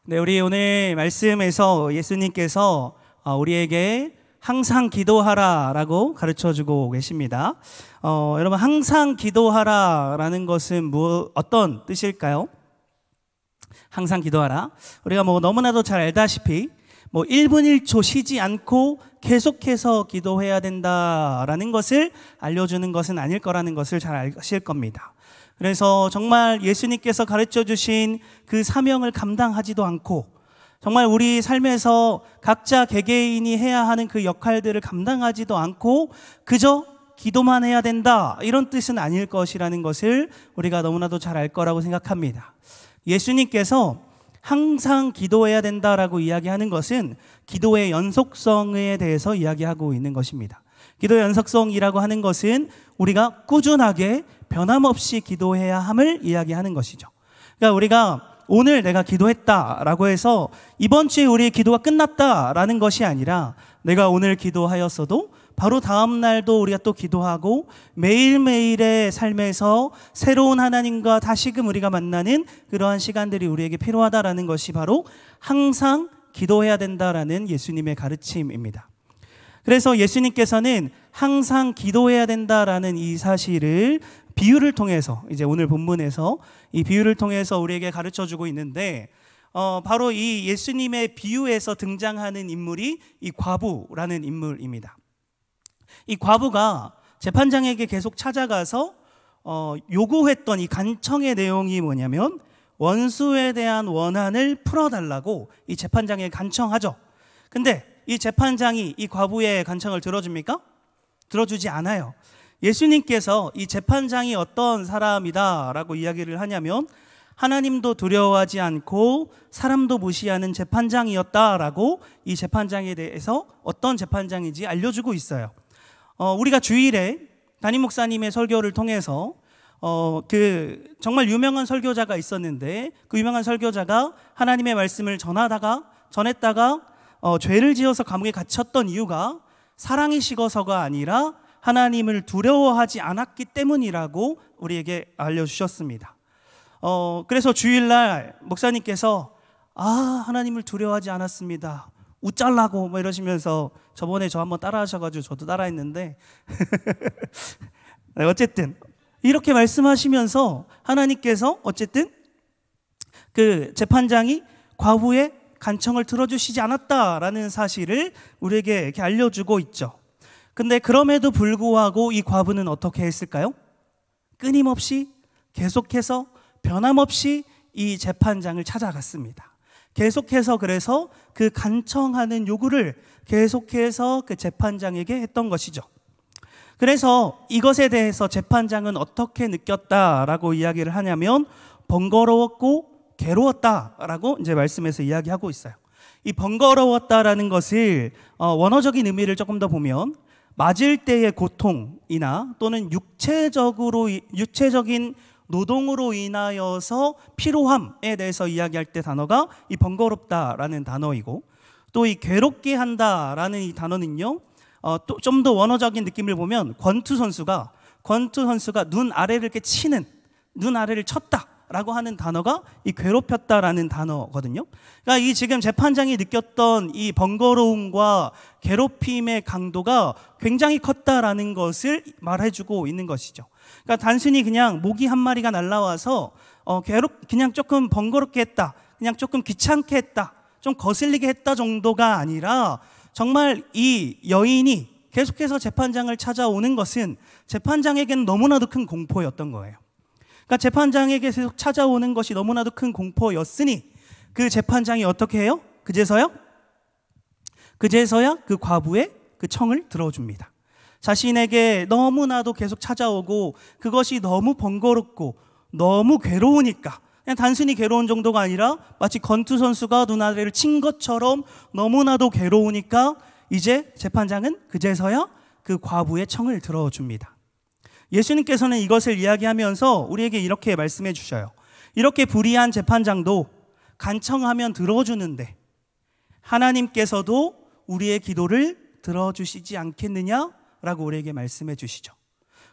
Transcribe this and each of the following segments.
네, 우리 오늘 말씀에서 예수님께서 우리에게 항상 기도하라라고 가르쳐주고 계십니다. 여러분, 항상 기도하라라는 것은 어떤 뜻일까요? 항상 기도하라. 우리가 너무나도 잘 알다시피 1분 1초 쉬지 않고 계속해서 기도해야 된다라는 것을 알려주는 것은 아닐 거라는 것을 잘 아실 겁니다. 그래서 정말 예수님께서 가르쳐 주신 그 사명을 감당하지도 않고 정말 우리 삶에서 각자 개개인이 해야 하는 그 역할들을 감당하지도 않고 그저 기도만 해야 된다, 이런 뜻은 아닐 것이라는 것을 우리가 너무나도 잘 알 거라고 생각합니다. 예수님께서 항상 기도해야 된다라고 이야기하는 것은 기도의 연속성에 대해서 이야기하고 있는 것입니다. 기도의 연속성이라고 하는 것은 우리가 꾸준하게 변함없이 기도해야 함을 이야기하는 것이죠. 그러니까 우리가 오늘 내가 기도했다라고 해서 이번 주에 우리의 기도가 끝났다라는 것이 아니라 내가 오늘 기도하였어도 바로 다음 날도 우리가 또 기도하고 매일매일의 삶에서 새로운 하나님과 다시금 우리가 만나는 그러한 시간들이 우리에게 필요하다라는 것이 바로 항상 기도해야 된다라는 예수님의 가르침입니다. 그래서 예수님께서는 항상 기도해야 된다라는 이 사실을 비유를 통해서, 이제 오늘 본문에서 이 비유를 통해서 우리에게 가르쳐주고 있는데, 바로 이 예수님의 비유에서 등장하는 인물이 이 과부라는 인물입니다. 이 과부가 재판장에게 계속 찾아가서 요구했던 이 간청의 내용이 뭐냐면 원수에 대한 원한을 풀어달라고 이 재판장에게 간청하죠. 근데 이 재판장이 이 과부의 간청을 들어줍니까? 들어주지 않아요. 예수님께서 이 재판장이 어떤 사람이다라고 이야기를 하냐면 하나님도 두려워하지 않고 사람도 무시하는 재판장이었다라고 이 재판장에 대해서 어떤 재판장인지 알려주고 있어요. 우리가 주일에 담임 목사님의 설교를 통해서 그 정말 유명한 설교자가 있었는데 그 유명한 설교자가 하나님의 말씀을 전했다가 죄를 지어서 감옥에 갇혔던 이유가 사랑이 식어서가 아니라 하나님을 두려워하지 않았기 때문이라고 우리에게 알려주셨습니다. 그래서 주일날 목사님께서 하나님을 두려워하지 않았습니다, 웃잘라고 이러시면서 저번에 저 한번 따라 하셔가지고 저도 따라 했는데 어쨌든 이렇게 말씀하시면서 하나님께서 어쨌든 그 재판장이 과부의 간청을 들어주시지 않았다라는 사실을 우리에게 이렇게 알려주고 있죠. 근데 그럼에도 불구하고 이 과부는 어떻게 했을까요? 끊임없이 계속해서 변함없이 이 재판장을 찾아갔습니다. 계속해서 그래서 그 간청하는 요구를 계속해서 그 재판장에게 했던 것이죠. 그래서 이것에 대해서 재판장은 어떻게 느꼈다라고 이야기를 하냐면 번거로웠고 괴로웠다라고 이제 말씀에서 이야기하고 있어요. 이 번거로웠다라는 것을 원어적인 의미를 조금 더 보면 맞을 때의 고통이나 또는 육체적인 노동으로 인하여서 피로함에 대해서 이야기할 때 단어가 이 번거롭다라는 단어이고, 또 이 괴롭게 한다라는 이 단어는요, 또 좀 더 원어적인 느낌을 보면 권투 선수가 눈 아래를 이렇게 치는, 눈 아래를 쳤다라고 하는 단어가 이 괴롭혔다라는 단어거든요. 그러니까 이 지금 재판장이 느꼈던 이 번거로움과 괴롭힘의 강도가 굉장히 컸다라는 것을 말해주고 있는 것이죠. 그러니까 단순히 그냥 모기 한 마리가 날라와서 그냥 조금 번거롭게 했다, 그냥 조금 귀찮게 했다, 좀 거슬리게 했다 정도가 아니라 정말 이 여인이 계속해서 재판장을 찾아오는 것은 재판장에게는 너무나도 큰 공포였던 거예요. 그러니까 재판장에게 계속 찾아오는 것이 너무나도 큰 공포였으니 그 재판장이 어떻게 해요? 그제서야 그 과부의 그 청을 들어줍니다. 자신에게 너무나도 계속 찾아오고 그것이 너무 번거롭고 너무 괴로우니까, 그냥 단순히 괴로운 정도가 아니라 마치 권투 선수가 눈 아래를 친 것처럼 너무나도 괴로우니까 이제 재판장은 그제서야 그 과부의 청을 들어줍니다. 예수님께서는 이것을 이야기하면서 우리에게 이렇게 말씀해 주셔요. 이렇게 불의한 재판장도 간청하면 들어주는데 하나님께서도 우리의 기도를 들어주시지 않겠느냐라고 우리에게 말씀해 주시죠.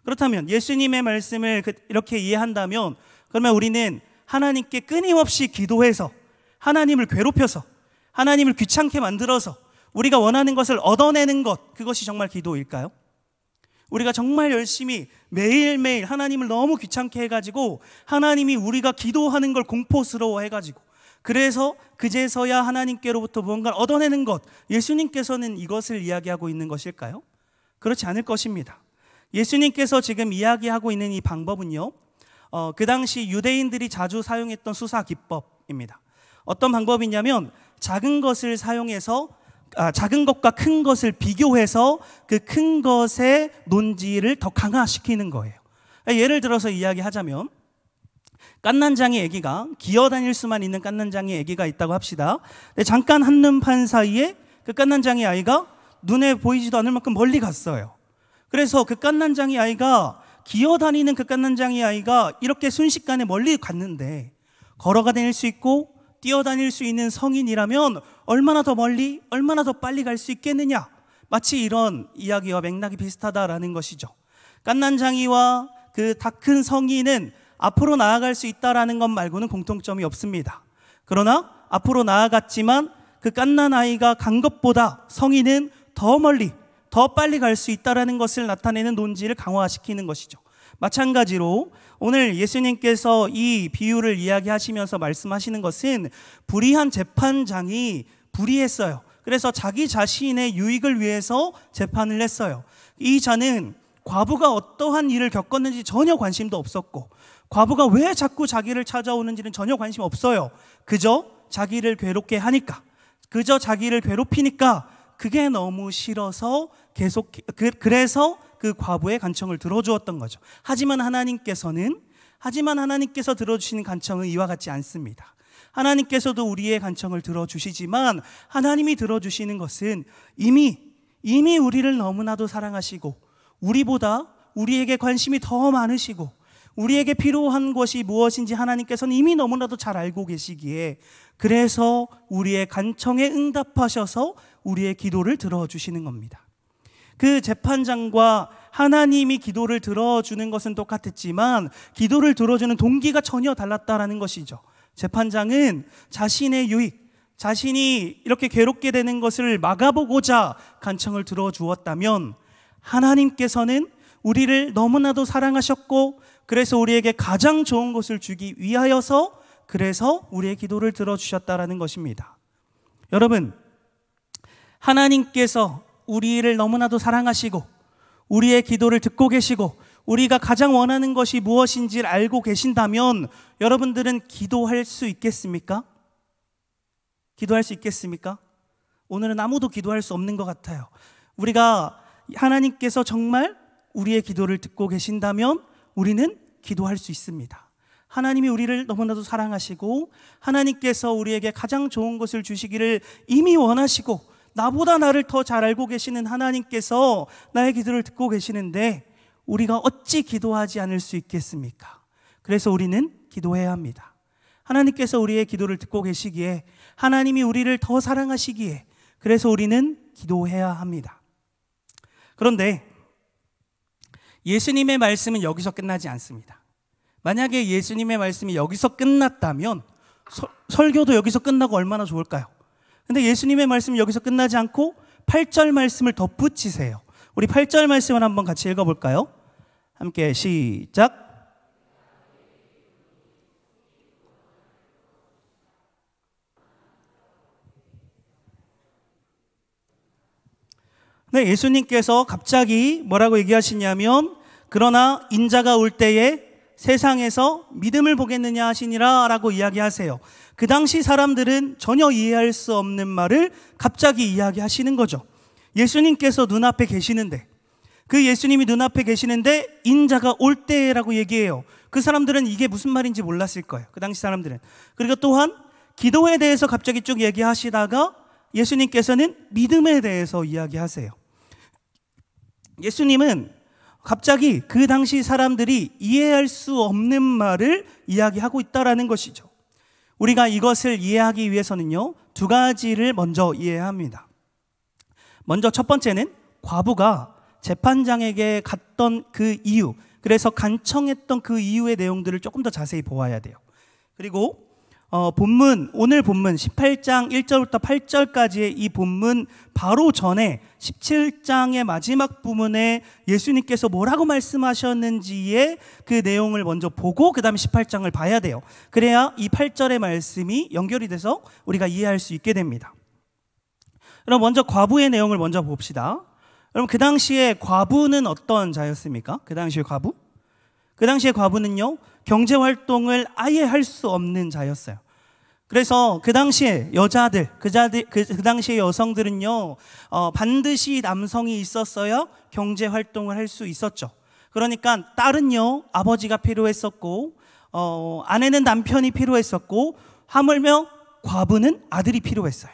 그렇다면 예수님의 말씀을 이렇게 이해한다면 그러면 우리는 하나님께 끊임없이 기도해서 하나님을 괴롭혀서, 하나님을 귀찮게 만들어서 우리가 원하는 것을 얻어내는 것, 그것이 정말 기도일까요? 우리가 정말 열심히 매일매일 하나님을 너무 귀찮게 해가지고 하나님이 우리가 기도하는 걸 공포스러워 해가지고 그래서 그제서야 하나님께로부터 무언가를 얻어내는 것, 예수님께서는 이것을 이야기하고 있는 것일까요? 그렇지 않을 것입니다. 예수님께서 지금 이야기하고 있는 이 방법은요, 그 당시 유대인들이 자주 사용했던 수사 기법입니다. 어떤 방법이냐면 작은 것을 사용해서 작은 것과 큰 것을 비교해서 그 큰 것의 논지를 더 강화시키는 거예요. 예를 들어서 이야기하자면 깐난장이 아기가 기어다닐 수만 있는 깐난장이 아기가 있다고 합시다. 잠깐 한눈판 사이에 그 깐난장이 아이가 눈에 보이지도 않을 만큼 멀리 갔어요. 그래서 그 깐난장이 아이가 기어다니는 그 깐난장이 아이가 이렇게 순식간에 멀리 갔는데 걸어가 다닐 수 있고 뛰어다닐 수 있는 성인이라면 얼마나 더 멀리, 얼마나 더 빨리 갈 수 있겠느냐. 마치 이런 이야기와 맥락이 비슷하다라는 것이죠. 깐난장이와 그 다 큰 성인은 앞으로 나아갈 수 있다라는 것 말고는 공통점이 없습니다. 그러나 앞으로 나아갔지만 그 깐난 아이가 간 것보다 성인은 더 멀리, 더 빨리 갈 수 있다라는 것을 나타내는 논지를 강화시키는 것이죠. 마찬가지로 오늘 예수님께서 이 비유를 이야기하시면서 말씀하시는 것은 불의한 재판장이 불의했어요. 그래서 자기 자신의 유익을 위해서 재판을 했어요. 이 자는 과부가 어떠한 일을 겪었는지 전혀 관심도 없었고 과부가 왜 자꾸 자기를 찾아오는지는 전혀 관심 없어요. 그저 자기를 괴롭게 하니까, 그저 자기를 괴롭히니까 그게 너무 싫어서 그래서 그 과부의 간청을 들어주었던 거죠. 하지만 하나님께서 들어주시는 간청은 이와 같지 않습니다. 하나님께서도 우리의 간청을 들어주시지만 하나님이 들어주시는 것은 이미 우리를 너무나도 사랑하시고 우리보다 우리에게 관심이 더 많으시고 우리에게 필요한 것이 무엇인지 하나님께서는 이미 너무나도 잘 알고 계시기에 그래서 우리의 간청에 응답하셔서 우리의 기도를 들어주시는 겁니다. 그 재판장과 하나님이 기도를 들어주는 것은 똑같았지만 기도를 들어주는 동기가 전혀 달랐다라는 것이죠. 재판장은 자신의 유익, 자신이 이렇게 괴롭게 되는 것을 막아보고자 간청을 들어주었다면 하나님께서는 우리를 너무나도 사랑하셨고 그래서 우리에게 가장 좋은 것을 주기 위하여서 그래서 우리의 기도를 들어주셨다라는 것입니다. 여러분, 하나님께서 우리를 너무나도 사랑하시고 우리의 기도를 듣고 계시고 우리가 가장 원하는 것이 무엇인지를 알고 계신다면 여러분들은 기도할 수 있겠습니까? 기도할 수 있겠습니까? 오늘은 아무도 기도할 수 없는 것 같아요. 우리가 하나님께서 정말 우리의 기도를 듣고 계신다면 우리는 기도할 수 있습니다. 하나님이 우리를 너무나도 사랑하시고 하나님께서 우리에게 가장 좋은 것을 주시기를 이미 원하시고 나보다 나를 더 잘 알고 계시는 하나님께서 나의 기도를 듣고 계시는데 우리가 어찌 기도하지 않을 수 있겠습니까? 그래서 우리는 기도해야 합니다. 하나님께서 우리의 기도를 듣고 계시기에 하나님이 우리를 더 사랑하시기에 그래서 우리는 기도해야 합니다. 그런데 예수님의 말씀은 여기서 끝나지 않습니다. 만약에 예수님의 말씀이 여기서 끝났다면 설교도 여기서 끝나고 얼마나 좋을까요? 근데 예수님의 말씀이 여기서 끝나지 않고 8절 말씀을 덧붙이세요. 우리 8절 말씀을 한번 같이 읽어볼까요? 함께 시작. 네, 예수님께서 갑자기 뭐라고 얘기하시냐면 그러나 인자가 올 때에 세상에서 믿음을 보겠느냐 하시니라 라고 이야기하세요. 그 당시 사람들은 전혀 이해할 수 없는 말을 갑자기 이야기하시는 거죠. 예수님께서 눈앞에 계시는데 그 예수님이 눈앞에 계시는데 인자가 올 때라고 얘기해요. 그 사람들은 이게 무슨 말인지 몰랐을 거예요. 그 당시 사람들은. 그리고 또한 기도에 대해서 갑자기 쭉 얘기하시다가 예수님께서는 믿음에 대해서 이야기하세요. 예수님은 갑자기 그 당시 사람들이 이해할 수 없는 말을 이야기하고 있다라는 것이죠. 우리가 이것을 이해하기 위해서는요, 두 가지를 먼저 이해해야 합니다. 먼저 첫 번째는 과부가 재판장에게 갔던 그 이유, 그래서 간청했던 그 이유의 내용들을 조금 더 자세히 보아야 돼요. 그리고 오늘 본문 18장 1절부터 8절까지의 이 본문 바로 전에 17장의 마지막 부분에 예수님께서 뭐라고 말씀하셨는지의 그 내용을 먼저 보고 그 다음에 18장을 봐야 돼요. 그래야 이 8절의 말씀이 연결이 돼서 우리가 이해할 수 있게 됩니다. 그럼 먼저 과부의 내용을 먼저 봅시다. 그럼 그 당시에 과부는 어떤 자였습니까? 그 당시에 과부? 그 당시에 과부는요, 경제활동을 아예 할 수 없는 자였어요. 그래서 그 당시에 여자들, 그 당시에 여성들은요, 반드시 남성이 있었어야 경제활동을 할 수 있었죠. 그러니까 딸은요, 아버지가 필요했었고, 아내는 남편이 필요했었고, 하물며 과부는 아들이 필요했어요.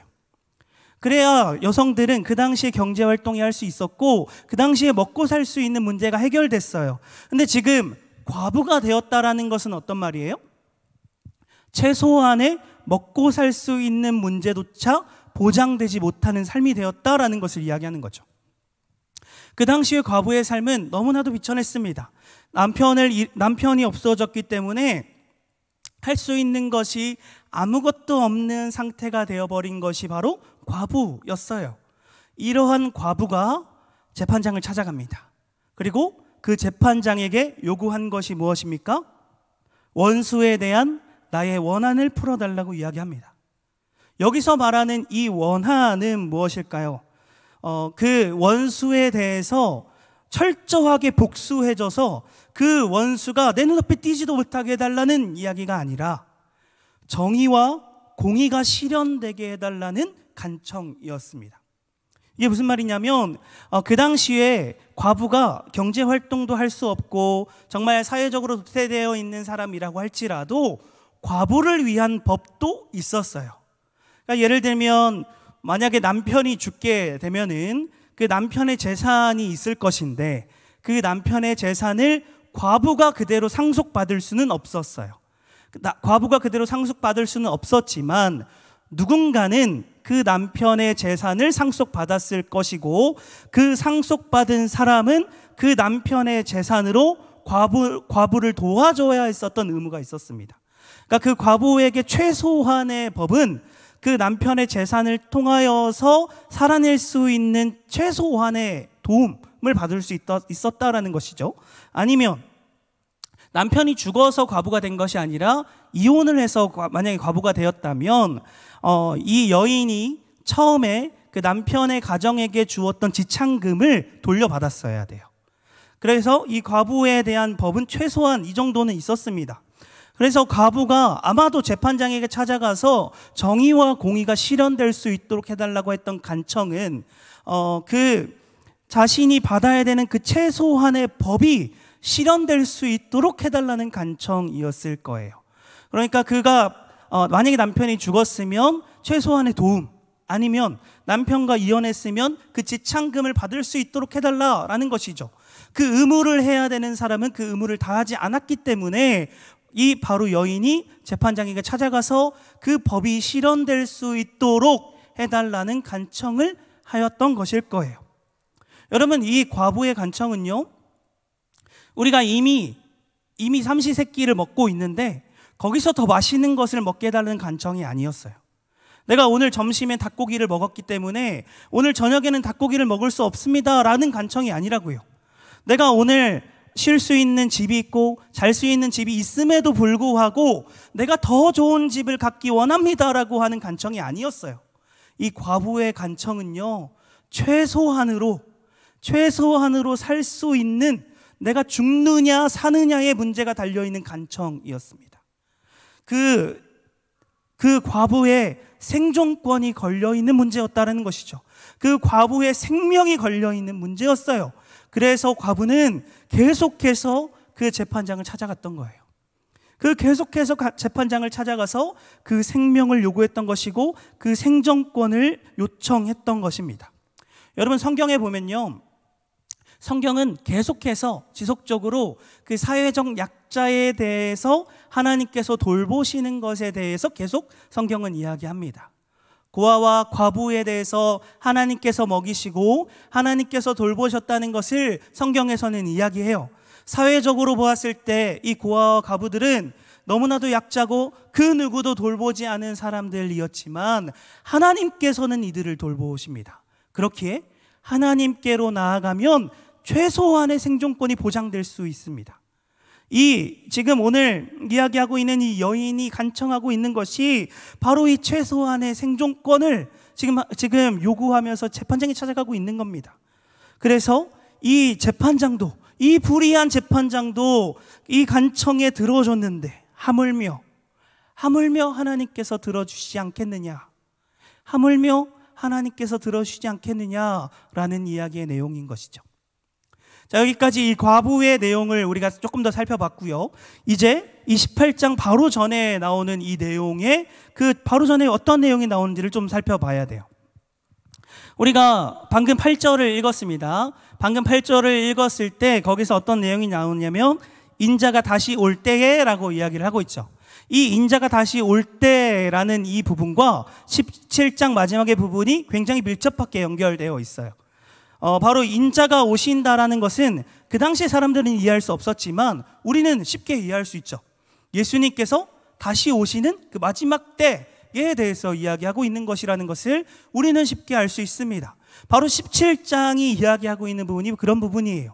그래야 여성들은 그 당시에 경제활동이 할 수 있었고, 그 당시에 먹고 살 수 있는 문제가 해결됐어요. 근데 지금 과부가 되었다라는 것은 어떤 말이에요? 최소한의 먹고 살 수 있는 문제조차 보장되지 못하는 삶이 되었다라는 것을 이야기하는 거죠. 그 당시의 과부의 삶은 너무나도 비천했습니다. 남편이 없어졌기 때문에 할 수 있는 것이 아무것도 없는 상태가 되어버린 것이 바로 과부였어요. 이러한 과부가 재판장을 찾아갑니다. 그리고 그 재판장에게 요구한 것이 무엇입니까? 원수에 대한 나의 원한을 풀어달라고 이야기합니다. 여기서 말하는 이 원한은 무엇일까요? 그 원수에 대해서 철저하게 복수해줘서 그 원수가 내 눈앞에 띄지도 못하게 해달라는 이야기가 아니라 정의와 공의가 실현되게 해달라는 간청이었습니다. 이게 무슨 말이냐면 그 당시에 과부가 경제활동도 할 수 없고 정말 사회적으로 도태되어 있는 사람이라고 할지라도 과부를 위한 법도 있었어요. 그러니까 예를 들면 만약에 남편이 죽게 되면은 그 남편의 재산이 있을 것인데 그 남편의 재산을 과부가 그대로 상속받을 수는 없었어요. 과부가 그대로 상속받을 수는 없었지만 누군가는 그 남편의 재산을 상속받았을 것이고 그 상속받은 사람은 그 남편의 재산으로 과부를 도와줘야 했었던 의무가 있었습니다. 그러니까 그 과부에게 최소한의 법은 그 남편의 재산을 통하여서 살아낼 수 있는 최소한의 도움을 받을 수 있었다라는 것이죠. 아니면 남편이 죽어서 과부가 된 것이 아니라 이혼을 해서 만약에 과부가 되었다면 이 여인이 처음에 그 남편의 가정에게 주었던 지참금을 돌려받았어야 돼요. 그래서 이 과부에 대한 법은 최소한 이 정도는 있었습니다. 그래서 과부가 아마도 재판장에게 찾아가서 정의와 공의가 실현될 수 있도록 해달라고 했던 간청은 그 자신이 받아야 되는 그 최소한의 법이 실현될 수 있도록 해달라는 간청이었을 거예요. 그러니까 그가 만약에 남편이 죽었으면 최소한의 도움, 아니면 남편과 이혼했으면 그 지참금을 받을 수 있도록 해달라라는 것이죠. 그 의무를 해야 되는 사람은 그 의무를 다하지 않았기 때문에 이 바로 여인이 재판장에게 찾아가서 그 법이 실현될 수 있도록 해달라는 간청을 하였던 것일 거예요. 여러분, 이 과부의 간청은요, 우리가 이미 삼시세끼를 먹고 있는데 거기서 더 맛있는 것을 먹게 해달라는 간청이 아니었어요. 내가 오늘 점심에 닭고기를 먹었기 때문에 오늘 저녁에는 닭고기를 먹을 수 없습니다 라는 간청이 아니라고요. 내가 오늘 쉴 수 있는 집이 있고 잘 수 있는 집이 있음에도 불구하고 내가 더 좋은 집을 갖기 원합니다라고 하는 간청이 아니었어요. 이 과부의 간청은요, 최소한으로 살 수 있는, 내가 죽느냐 사느냐의 문제가 달려있는 간청이었습니다. 그 과부의 생존권이 걸려있는 문제였다는 것이죠. 그 과부의 생명이 걸려있는 문제였어요. 그래서 과부는 계속해서 그 재판장을 찾아갔던 거예요. 계속해서 재판장을 찾아가서 그 생명을 요구했던 것이고 그 생존권을 요청했던 것입니다. 여러분, 성경에 보면요, 성경은 계속해서 지속적으로 그 사회적 약자에 대해서 하나님께서 돌보시는 것에 대해서 계속 성경은 이야기합니다. 고아와 과부에 대해서 하나님께서 먹이시고 하나님께서 돌보셨다는 것을 성경에서는 이야기해요. 사회적으로 보았을 때 이 고아와 과부들은 너무나도 약자고 그 누구도 돌보지 않은 사람들이었지만 하나님께서는 이들을 돌보십니다. 그렇기에 하나님께로 나아가면 최소한의 생존권이 보장될 수 있습니다. 지금 오늘 이야기하고 있는 이 여인이 간청하고 있는 것이 바로 이 최소한의 생존권을 지금 요구하면서 재판장이 찾아가고 있는 겁니다. 그래서 이 재판장도, 이 불의한 재판장도 이 간청에 들어줬는데 하물며 하나님께서 들어주시지 않겠느냐, 하물며 하나님께서 들어주시지 않겠느냐라는 이야기의 내용인 것이죠. 자, 여기까지 이 과부의 내용을 우리가 조금 더 살펴봤고요. 이제 이 18장 바로 전에 나오는 이 내용의 바로 전에 어떤 내용이 나오는지를 좀 살펴봐야 돼요. 우리가 방금 8절을 읽었습니다. 방금 8절을 읽었을 때 거기서 어떤 내용이 나오냐면 인자가 다시 올 때에 라고 이야기를 하고 있죠. 이 인자가 다시 올 때라는 이 부분과 17장 마지막의 부분이 굉장히 밀접하게 연결되어 있어요. 바로 인자가 오신다라는 것은 그 당시 사람들은 이해할 수 없었지만 우리는 쉽게 이해할 수 있죠. 예수님께서 다시 오시는 그 마지막 때에 대해서 이야기하고 있는 것이라는 것을 우리는 쉽게 알 수 있습니다. 바로 17장이 이야기하고 있는 부분이 그런 부분이에요.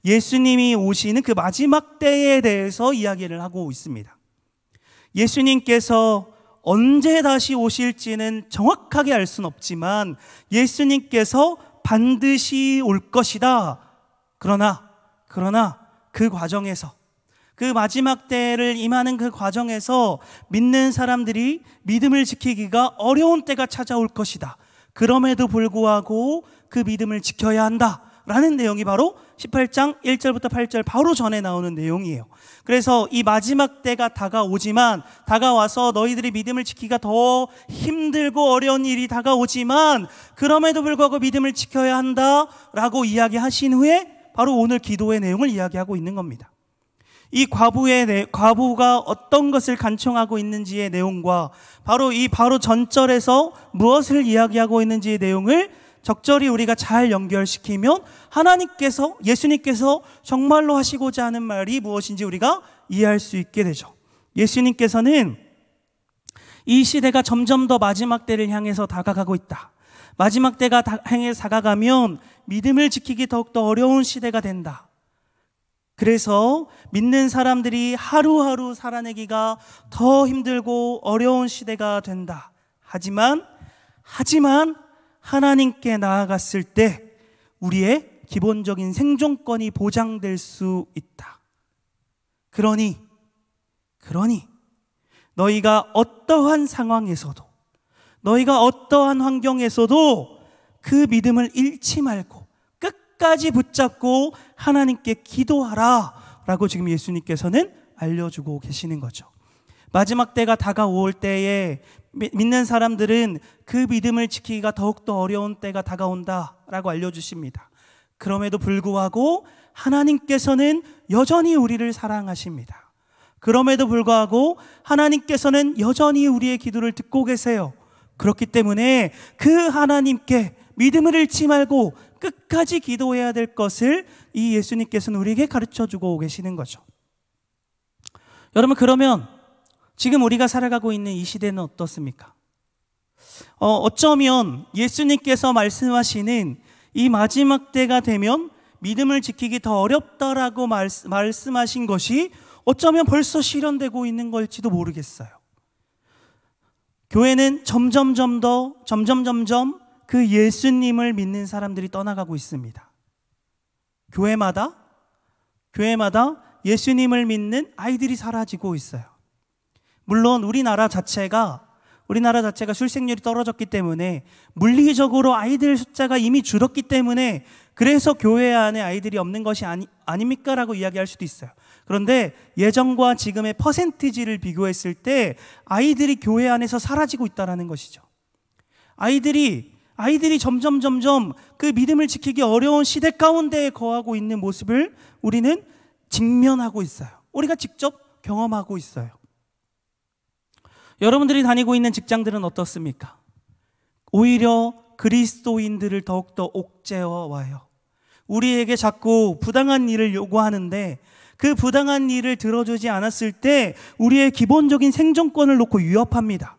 예수님이 오시는 그 마지막 때에 대해서 이야기를 하고 있습니다. 예수님께서 언제 다시 오실지는 정확하게 알 수는 없지만 예수님께서 반드시 올 것이다. 그러나 그 과정에서, 그 마지막 때를 임하는 그 과정에서 믿는 사람들이 믿음을 지키기가 어려운 때가 찾아올 것이다. 그럼에도 불구하고 그 믿음을 지켜야 한다 라는 내용이 바로 18장 1절부터 8절 바로 전에 나오는 내용이에요. 그래서 이 마지막 때가 다가와서 너희들이 믿음을 지키기가 더 힘들고 어려운 일이 다가오지만 그럼에도 불구하고 믿음을 지켜야 한다라고 이야기하신 후에 바로 오늘 기도의 내용을 이야기하고 있는 겁니다. 이 과부가 어떤 것을 간청하고 있는지의 내용과 바로 전절에서 무엇을 이야기하고 있는지의 내용을 적절히 우리가 잘 연결시키면 예수님께서 정말로 하시고자 하는 말이 무엇인지 우리가 이해할 수 있게 되죠. 예수님께서는 이 시대가 점점 더 마지막 때를 향해서 다가가고 있다. 마지막 때가 향해서 다가가면 믿음을 지키기 더욱더 어려운 시대가 된다. 그래서 믿는 사람들이 하루하루 살아내기가 더 힘들고 어려운 시대가 된다. 하지만 하나님께 나아갔을 때 우리의 기본적인 생존권이 보장될 수 있다. 그러니 너희가 어떠한 상황에서도, 너희가 어떠한 환경에서도 그 믿음을 잃지 말고 끝까지 붙잡고 하나님께 기도하라 라고 지금 예수님께서는 알려주고 계시는 거죠. 마지막 때가 다가올 때에 믿는 사람들은 그 믿음을 지키기가 더욱더 어려운 때가 다가온다라고 알려주십니다. 그럼에도 불구하고 하나님께서는 여전히 우리를 사랑하십니다. 그럼에도 불구하고 하나님께서는 여전히 우리의 기도를 듣고 계세요. 그렇기 때문에 그 하나님께 믿음을 잃지 말고 끝까지 기도해야 될 것을 이 예수님께서는 우리에게 가르쳐주고 계시는 거죠. 여러분, 그러면 지금 우리가 살아가고 있는 이 시대는 어떻습니까? 어쩌면 예수님께서 말씀하시는 이 마지막 때가 되면 믿음을 지키기 더 어렵다라고 말씀하신 것이 어쩌면 벌써 실현되고 있는 걸지도 모르겠어요. 교회는 점점 그 예수님을 믿는 사람들이 떠나가고 있습니다. 교회마다 예수님을 믿는 아이들이 사라지고 있어요. 물론 우리나라 자체가 출생률이 떨어졌기 때문에 물리적으로 아이들 숫자가 이미 줄었기 때문에 그래서 교회 안에 아이들이 없는 것이 아닙니까? 라고 이야기할 수도 있어요. 그런데 예전과 지금의 퍼센티지를 비교했을 때 아이들이 교회 안에서 사라지고 있다는 것이죠. 아이들이 점점 그 믿음을 지키기 어려운 시대 가운데 거하고 있는 모습을 우리는 직면하고 있어요. 우리가 직접 경험하고 있어요. 여러분들이 다니고 있는 직장들은 어떻습니까? 오히려 그리스도인들을 더욱더 옥죄어 와요. 우리에게 자꾸 부당한 일을 요구하는데 그 부당한 일을 들어주지 않았을 때 우리의 기본적인 생존권을 놓고 위협합니다.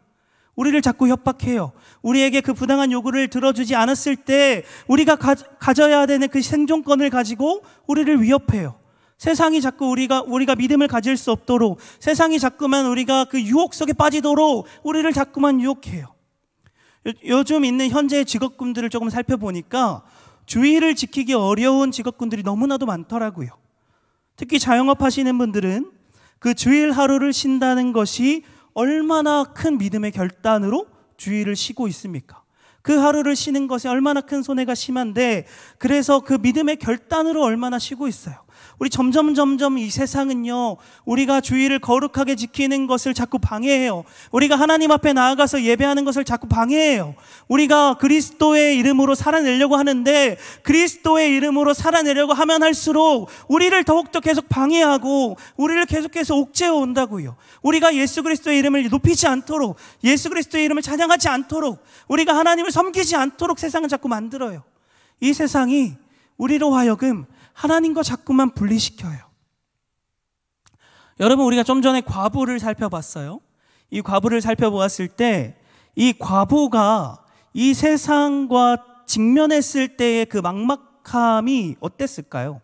우리를 자꾸 협박해요. 우리에게 그 부당한 요구를 들어주지 않았을 때 우리가 가져야 되는 그 생존권을 가지고 우리를 위협해요. 세상이 자꾸 우리가 믿음을 가질 수 없도록, 세상이 자꾸만 우리가 그 유혹 속에 빠지도록 우리를 자꾸만 유혹해요. 요즘 있는 현재의 직업군들을 조금 살펴보니까 주의를 지키기 어려운 직업군들이 너무나도 많더라고요. 특히 자영업 하시는 분들은 그 주일 하루를 쉰다는 것이 얼마나 큰 믿음의 결단으로 주일을 쉬고 있습니까? 그 하루를 쉬는 것에 얼마나 큰 손해가 심한데, 그래서 그 믿음의 결단으로 얼마나 쉬고 있어요. 우리 점점 이 세상은요, 우리가 주일을 거룩하게 지키는 것을 자꾸 방해해요. 우리가 하나님 앞에 나아가서 예배하는 것을 자꾸 방해해요. 우리가 그리스도의 이름으로 살아내려고 하는데, 그리스도의 이름으로 살아내려고 하면 할수록 우리를 더욱더 계속 방해하고 우리를 계속해서 옥죄어 온다고요. 우리가 예수 그리스도의 이름을 높이지 않도록, 예수 그리스도의 이름을 찬양하지 않도록, 우리가 하나님을 섬기지 않도록 세상은 자꾸 만들어요. 이 세상이 우리로 하여금 하나님과 자꾸만 분리시켜요. 여러분, 우리가 좀 전에 과부를 살펴봤어요. 이 과부를 살펴보았을 때 이 과부가 이 세상과 직면했을 때의 그 막막함이 어땠을까요?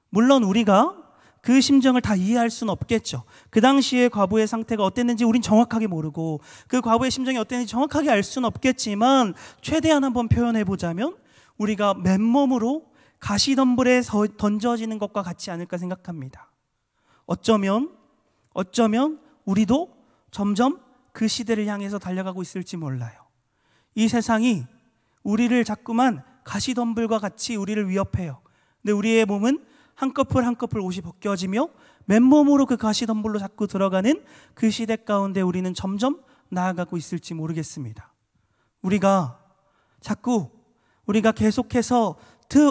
물론 우리가 그 심정을 다 이해할 수는 없겠죠. 그 당시에 과부의 상태가 어땠는지 우린 정확하게 모르고, 그 과부의 심정이 어땠는지 정확하게 알 수는 없겠지만, 최대한 한번 표현해 보자면 우리가 맨몸으로 가시덤불에 던져지는 것과 같지 않을까 생각합니다. 어쩌면 우리도 점점 그 시대를 향해서 달려가고 있을지 몰라요. 이 세상이 우리를 자꾸만 가시덤불과 같이 우리를 위협해요. 근데 우리의 몸은 한꺼풀 한꺼풀 옷이 벗겨지며 맨몸으로 그 가시덤불로 자꾸 들어가는 그 시대 가운데 우리는 점점 나아가고 있을지 모르겠습니다. 우리가 계속해서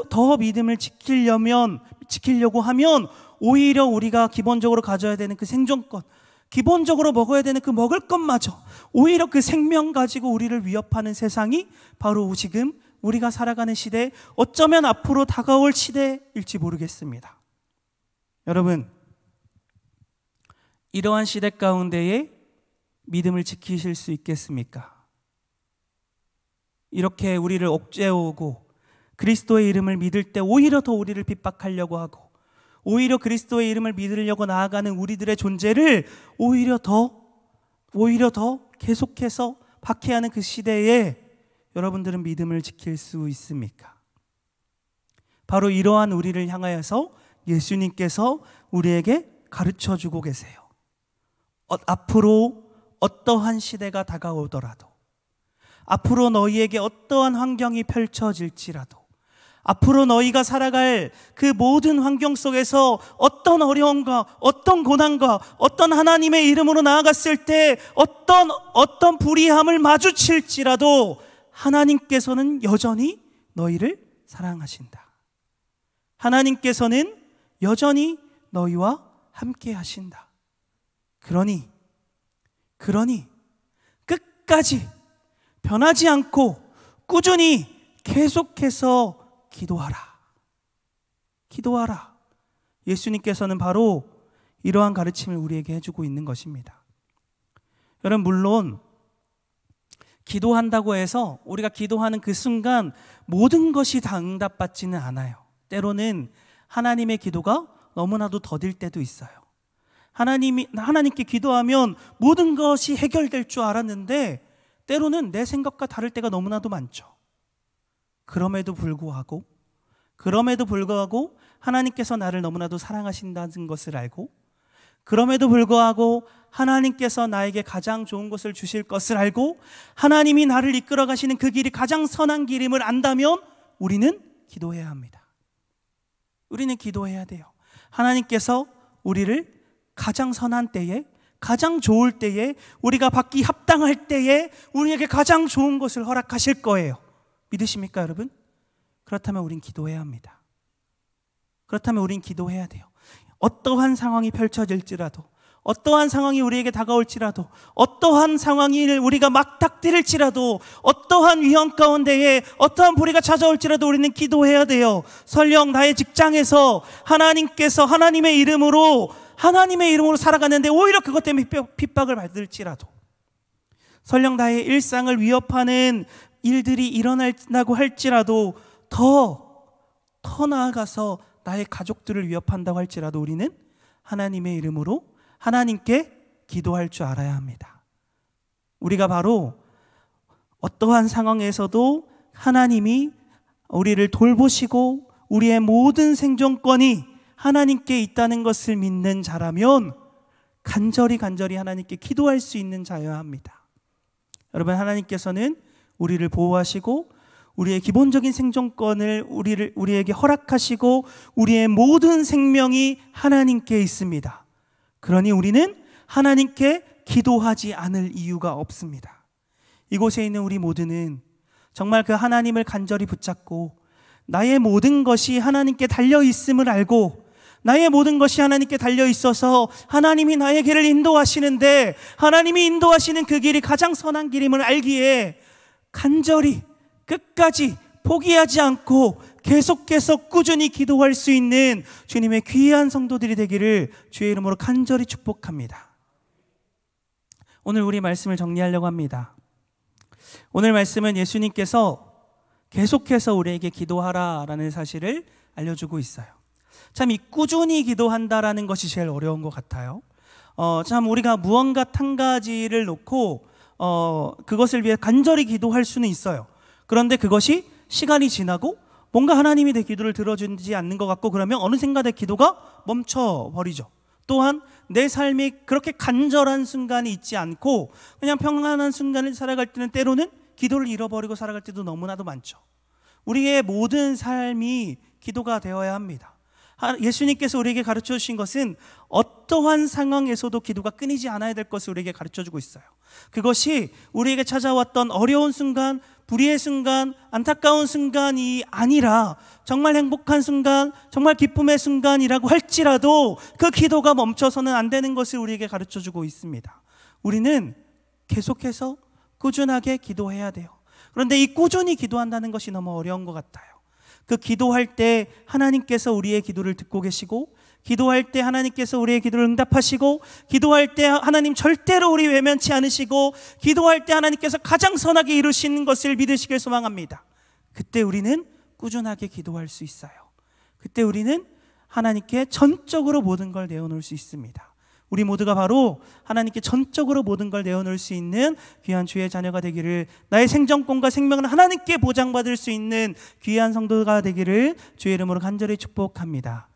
더 믿음을 지키려고 하면 오히려 우리가 기본적으로 가져야 되는 그 생존권, 기본적으로 먹어야 되는 그 먹을 것마저, 오히려 그 생명 가지고 우리를 위협하는 세상이 바로 지금 우리가 살아가는 시대, 어쩌면 앞으로 다가올 시대일지 모르겠습니다. 여러분, 이러한 시대 가운데에 믿음을 지키실 수 있겠습니까? 이렇게 우리를 옥죄어오고 그리스도의 이름을 믿을 때 오히려 더 우리를 핍박하려고 하고, 오히려 그리스도의 이름을 믿으려고 나아가는 우리들의 존재를 오히려 더 계속해서 박해하는 그 시대에 여러분들은 믿음을 지킬 수 있습니까? 바로 이러한 우리를 향하여서 예수님께서 우리에게 가르쳐주고 계세요. 앞으로 어떠한 시대가 다가오더라도, 앞으로 너희에게 어떠한 환경이 펼쳐질지라도, 앞으로 너희가 살아갈 그 모든 환경 속에서 어떤 어려움과 어떤 고난과 어떤 하나님의 이름으로 나아갔을 때 어떤 불의함을 마주칠지라도 하나님께서는 여전히 너희를 사랑하신다. 하나님께서는 여전히 너희와 함께 하신다. 그러니 끝까지 변하지 않고 꾸준히 계속해서 기도하라. 예수님께서는 바로 이러한 가르침을 우리에게 해주고 있는 것입니다. 여러분, 물론 기도한다고 해서 우리가 기도하는 그 순간 모든 것이 다 응답받지는 않아요. 때로는 하나님의 기도가 너무나도 더딜 때도 있어요. 하나님께 기도하면 모든 것이 해결될 줄 알았는데 때로는 내 생각과 다를 때가 너무나도 많죠. 그럼에도 불구하고 하나님께서 나를 너무나도 사랑하신다는 것을 알고, 그럼에도 불구하고 하나님께서 나에게 가장 좋은 것을 주실 것을 알고, 하나님이 나를 이끌어 가시는 그 길이 가장 선한 길임을 안다면 우리는 기도해야 합니다. 우리는 기도해야 돼요. 하나님께서 우리를 가장 선한 때에, 가장 좋을 때에, 우리가 받기 합당할 때에 우리에게 가장 좋은 것을 허락하실 거예요. 믿으십니까, 여러분? 그렇다면 우린 기도해야 합니다. 그렇다면 우린 기도해야 돼요. 어떠한 상황이 펼쳐질지라도, 어떠한 상황이 우리에게 다가올지라도, 어떠한 상황이 우리가 막닥뜨릴지라도, 어떠한 위험 가운데에 어떠한 불의가 찾아올지라도 우리는 기도해야 돼요. 설령 나의 직장에서 하나님께서 하나님의 이름으로 살아가는데 오히려 그것 때문에 핍박을 받을지라도, 설령 나의 일상을 위협하는 일들이 일어난다고 할지라도, 더 나아가서 나의 가족들을 위협한다고 할지라도 우리는 하나님의 이름으로 하나님께 기도할 줄 알아야 합니다. 우리가 바로 어떠한 상황에서도 하나님이 우리를 돌보시고 우리의 모든 생존권이 하나님께 있다는 것을 믿는 자라면 간절히 하나님께 기도할 수 있는 자여야 합니다. 여러분, 하나님께서는 우리를 보호하시고 우리의 기본적인 생존권을 우리에게 허락하시고 우리의 모든 생명이 하나님께 있습니다. 그러니 우리는 하나님께 기도하지 않을 이유가 없습니다. 이곳에 있는 우리 모두는 정말 그 하나님을 간절히 붙잡고 나의 모든 것이 하나님께 달려있음을 알고 나의 모든 것이 하나님께 달려있어서 하나님이 나의 길을 인도하시는데 하나님이 인도하시는 그 길이 가장 선한 길임을 알기에 간절히 끝까지 포기하지 않고 계속해서 꾸준히 기도할 수 있는 주님의 귀한 성도들이 되기를 주의 이름으로 간절히 축복합니다. 오늘 우리 말씀을 정리하려고 합니다. 오늘 말씀은 예수님께서 계속해서 우리에게 기도하라라는 사실을 알려주고 있어요. 참 이 꾸준히 기도한다라는 것이 제일 어려운 것 같아요. 참 우리가 무언가 한 가지를 놓고 그것을 위해 간절히 기도할 수는 있어요. 그런데 그것이 시간이 지나고 뭔가 하나님이 내 기도를 들어주지 않는 것 같고 그러면 어느샌가 내 기도가 멈춰버리죠. 또한 내 삶이 그렇게 간절한 순간이 있지 않고 그냥 평안한 순간을 살아갈 때는 때로는 기도를 잃어버리고 살아갈 때도 너무나도 많죠. 우리의 모든 삶이 기도가 되어야 합니다. 예수님께서 우리에게 가르쳐 주신 것은 어떠한 상황에서도 기도가 끊이지 않아야 될 것을 우리에게 가르쳐 주고 있어요. 그것이 우리에게 찾아왔던 어려운 순간, 불의의 순간, 안타까운 순간이 아니라 정말 행복한 순간, 정말 기쁨의 순간이라고 할지라도 그 기도가 멈춰서는 안 되는 것을 우리에게 가르쳐 주고 있습니다. 우리는 계속해서 꾸준하게 기도해야 돼요. 그런데 이 꾸준히 기도한다는 것이 너무 어려운 것 같아요. 그 기도할 때 하나님께서 우리의 기도를 듣고 계시고, 기도할 때 하나님께서 우리의 기도를 응답하시고, 기도할 때 하나님 절대로 우리 외면치 않으시고, 기도할 때 하나님께서 가장 선하게 이루시는 것을 믿으시길 소망합니다. 그때 우리는 꾸준하게 기도할 수 있어요. 그때 우리는 하나님께 전적으로 모든 걸 내어놓을 수 있습니다. 우리 모두가 바로 하나님께 전적으로 모든 걸 내어놓을 수 있는 귀한 주의 자녀가 되기를, 나의 생존권과 생명을 하나님께 보장받을 수 있는 귀한 성도가 되기를 주의 이름으로 간절히 축복합니다.